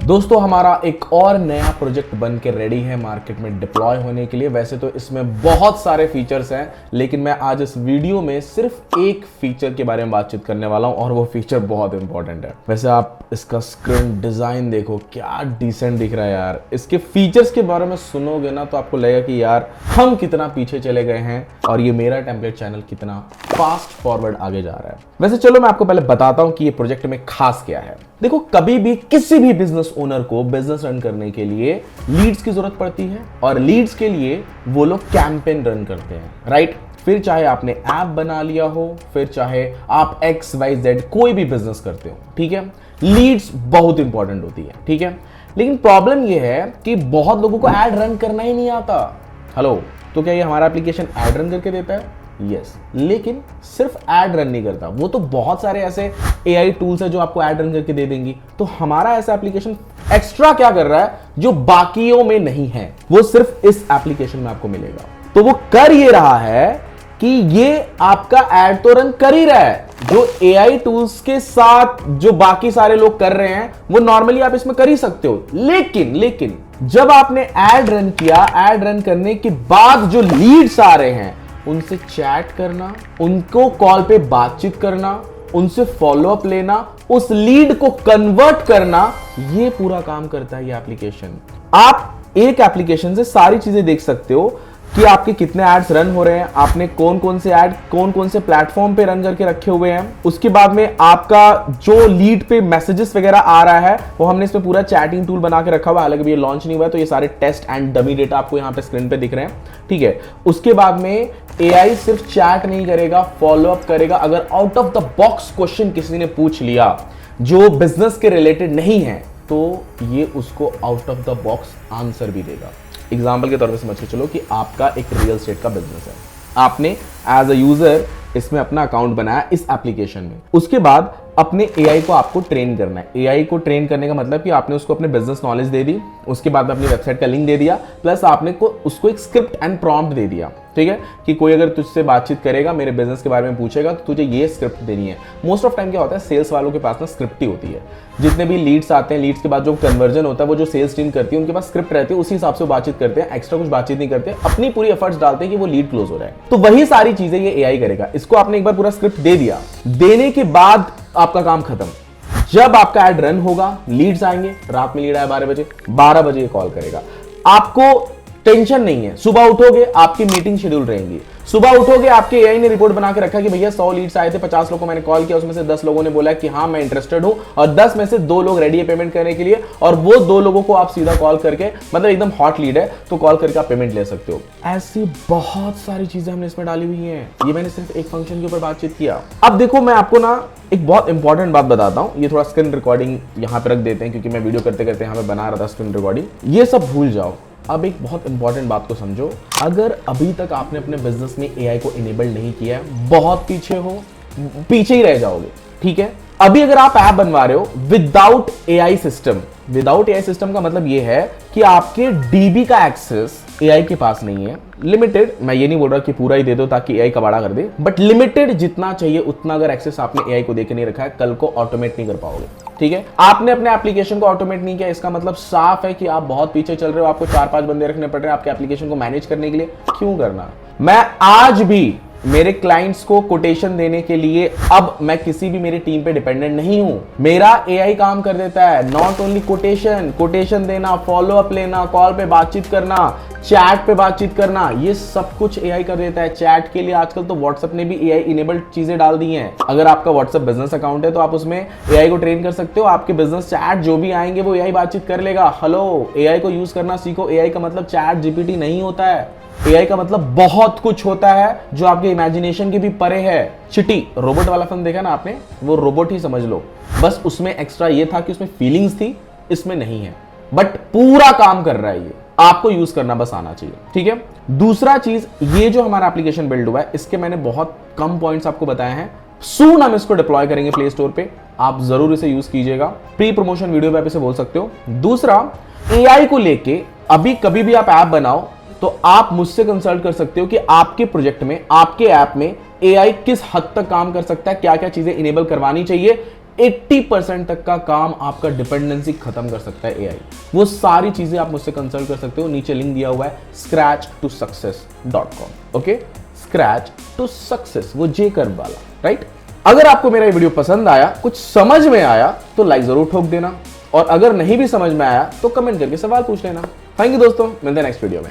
दोस्तों हमारा एक और नया प्रोजेक्ट बन के रेडी है मार्केट में डिप्लॉय होने के लिए। वैसे तो इसमें बहुत सारे फीचर्स हैं, लेकिन मैं आज इस वीडियो में सिर्फ एक फीचर के बारे में बातचीत करने वाला हूं और वो फीचर बहुत इंपॉर्टेंट है। वैसे आप इसका स्क्रीन डिजाइन देखो, क्या डिसेंट दिख रहा है यार। इसके फीचर्स के बारे में सुनोगे ना तो आपको लगेगा कि यार हम कितना पीछे चले गए हैं और ये मेरा टेम्पलेट चैनल कितना फास्ट फॉरवर्ड आगे जा रहा है। वैसे चलो मैं आपको पहले बताता हूं कि ये प्रोजेक्ट में खास क्या है। देखो, कभी भी किसी भी बिजनेस ओनर को बिजनेस रन करने के लिए लीड्स की जरूरत पड़ती है और लीड्स के लिए वो लोग कैंपेन रन करते हैं, राइट। फिर चाहे आपने ऐप बना लिया हो, फिर चाहे आप XYZ कोई भी बिजनेस करते हो, ठीक है, लीड्स बहुत इंपॉर्टेंट होती है, ठीक है। लेकिन प्रॉब्लम ये है कि बहुत लोगों को ऐड रन करना ही नहीं आता। हेलो, तो क्या ये हमारा एप्लीकेशन ऐड रन करके देता है? यस, लेकिन सिर्फ ऐड रन नहीं करता। वो तो बहुत सारे ऐसे AI टूल्स है जो आपको ऐड रन करके दे देंगी। तो हमारा ऐसा एप्लीकेशन एक्स्ट्रा क्या कर रहा है जो बाकियों में नहीं है, वो सिर्फ इस एप्लीकेशन में आपको मिलेगा। तो वो कर ये रहा है कि ये आपका ऐड तो रन कर ही रहा है, जो AI टूल्स के साथ जो बाकी सारे लोग कर रहे हैं वो नॉर्मली आप इसमें कर ही सकते हो। लेकिन जब आपने ऐड रन किया, ऐड रन करने के बाद जो लीड्स आ रहे हैं उनसे चैट करना, उनको कॉल पे बातचीत करना, उनसे फॉलो अप लेना, उस लीड को कन्वर्ट करना, ये पूरा काम करता है ये एप्लीकेशन। आप एक एप्लीकेशन से सारी चीजें देख सकते हो कि आपके कितने एड्स रन हो रहे हैं, आपने कौन कौन से ऐड कौन कौन से प्लेटफॉर्म पे रन करके रखे हुए हैं। उसके बाद में आपका जो लीड पे मैसेजेस वगैरह आ रहा है वो हमने इसमें पूरा चैटिंग टूल बना के रखा हुआ है। हालांकि ये लॉन्च नहीं हुआ है तो ये सारे टेस्ट एंड डमी डेटा आपको यहाँ पे स्क्रीन पे दिख रहे हैं, ठीक है। उसके बाद में AI सिर्फ चैट नहीं करेगा, फॉलो अप करेगा। अगर out of the box question किसी ने पूछ लिया जो बिजनेस के रिलेटेड नहीं है तो ये उसको out of the box answer भी देगा। एग्जाम्पल के तौर पे समझ के चलो कि आपका एक रियल एस्टेट का बिजनेस है, आपने एज अ यूजर इसमें अपना अकाउंट बनाया इस एप्लीकेशन में। उसके बाद अपने AI को आपको ट्रेन करना है। AI को ट्रेन करने का मतलब कि आपने उसको अपने बिजनेस नॉलेज दे दी, उसके बाद अपनी वेबसाइट का लिंक दे दिया, प्लस आपने उसको एक स्क्रिप्ट एंड प्रॉम्प्ट दे दिया, ठीक है, कि कोई अगर तुझसे बातचीत करेगा, मेरे बिजनेस के बारे में पूछेगा तो तुझे ये स्क्रिप्ट देनी है। मोस्ट ऑफ टाइम क्या होता है, सेल्स वालों के पास ना स्क्रिप्ट ही होती है। जितने भी लीड्स आते हैं, लीड्स के बाद जो कन्वर्जन होता है वो जो सेल्स टीम करती है उनके पास स्क्रिप्ट रहती है, उसी हिसाब से बातचीत करते हैं, एक्स्ट्रा कुछ बातचीत नहीं करते, अपनी पूरी एफर्ट्स डालते हैं कि वो लीड क्लोज हो रहा है। तो वही सारी चीजें ये AI करेगा। इसको आपने एक बार पूरा स्क्रिप्ट दे दिया, देने के बाद आपका काम खत्म। जब आपका ऐड रन होगा, लीड्स आएंगे, रात में लीड आया 12 बजे ये कॉल करेगा। आपको टेंशन नहीं है, सुबह उठोगे आपकी मीटिंग शेड्यूल रहेंगी, सुबह उठोगे आपके AI ने रिपोर्ट बना के रखा कि भैया 100 लीड्स आए थे, 50 लोगों को मैंने कॉल किया, उसमें से 10 लोगों ने बोला कि हाँ मैं इंटरेस्टेड हूं और 10 में से 2 लोग रेडी है पेमेंट करने के लिए, और वो 2 लोगों को आप सीधा कॉल करके, मतलब एकदम हॉट लीड है तो कॉल करके आप पेमेंट ले सकते हो। ऐसी बहुत सारी चीजें हमने इसमें डाली हुई हैं। ये मैंने सिर्फ एक फंक्शन के ऊपर बातचीत किया। अब देखो, मैं आपको ना एक बहुत इंपॉर्टेंट बात बताता हूं। ये थोड़ा स्क्रीन रिकॉर्डिंग यहाँ पे रख देते हैं क्योंकि मैं वीडियो करते करते यहाँ पे बना रहा था स्क्रीन रिकॉर्डिंग। ये सब भूल जाओ, अब एक बहुत इंपॉर्टेंट बात को समझो। अगर अभी तक आपने अपने बिजनेस में AI को इनेबल नहीं किया है, बहुत पीछे हो, पीछे ही रह जाओगे, ठीक है। अभी अगर आप ऐप बनवा रहे हो without AI system, without AI system का मतलब ये है कि आपके DB का एक्सेस AI के पास नहीं है, लिमिटेड। मैं ये नहीं बोल रहा कि पूरा ही दे दो ताकि AI कबाड़ा कर दे, बट लिमिटेड जितना चाहिए उतना अगर एक्सेस आपने AI को देके नहीं रखा है, कल को ऑटोमेट नहीं कर पाओगे, ठीक है। आपने अपने एप्लीकेशन को ऑटोमेट नहीं किया, इसका मतलब साफ है कि आप बहुत पीछे चल रहे हो। आपको 4-5 बंदे रखने पड़ रहे हैं आपके एप्लीकेशन को मैनेज करने के लिए। क्यों करना? मैं आज भी मेरे क्लाइंट्स को कोटेशन देने के लिए अब मैं किसी भी मेरी टीम पे डिपेंडेंट नहीं हूं, मेरा AI काम कर देता है। नॉट ओनली कोटेशन देना, फॉलो अप लेना, कॉल पे बातचीत करना, चैट पे बातचीत करना, ये सब कुछ AI कर देता है। चैट के लिए आजकल तो WhatsApp ने भी AI इनेबल्ड चीजें डाल दी हैं। अगर आपका WhatsApp बिजनेस अकाउंट है तो आप उसमें AI को ट्रेन कर सकते हो। आपके बिजनेस चैट जो भी आएंगे वो AI बातचीत कर लेगा। हेलो, AI को यूज करना सीखो। AI का मतलब चैट GPT नहीं होता है। AI का मतलब बहुत कुछ होता है जो आपके इमेजिनेशन के भी परे है। चिट्टी रोबोट वाला फिल्म देखा ना आपने, वो रोबोट ही समझ लो, बस उसमें एक्स्ट्रा ये था कि उसमें फीलिंग्स थी, इसमें नहीं है, बट पूरा काम कर रहा है। ये आपको यूज करना बस आना चाहिए, ठीक है। दूसरा चीज, ये जो हमारा एप्लीकेशन बिल्ड हुआ है इसके मैंने बहुत कम पॉइंट्स आपको बताए हैं। सून हम इसको डिप्लॉय करेंगे प्ले स्टोर पे, आप जरूर इसे यूज कीजिएगा। प्री प्रमोशन वीडियो पे आप इसे बोल सकते हो। दूसरा, AI को लेके अभी कभी भी आप ऐप बनाओ तो आप मुझसे कंसल्ट कर सकते हो कि आपके प्रोजेक्ट में, आपके ऐप में AI किस हद तक काम कर सकता है, क्या क्या चीजें इनेबल करवानी चाहिए, 80% तक का काम आपका डिपेंडेंसी खत्म कर सकता है एआई। वो सारी चीजें आप मुझसे कंसल्ट कर सकते हो, नीचे लिंक दिया हुआ है scratch2success.com। Okay, scratch to success, वो जे कर्व वाला, राइट। अगर आपको मेरा ये वीडियो पसंद आया, कुछ समझ में आया तो लाइक जरूर ठोक देना, और अगर नहीं भी समझ में आया तो कमेंट करके सवाल पूछ लेना। थैंक यू दोस्तों, मिलते हैं नेक्स्ट वीडियो में।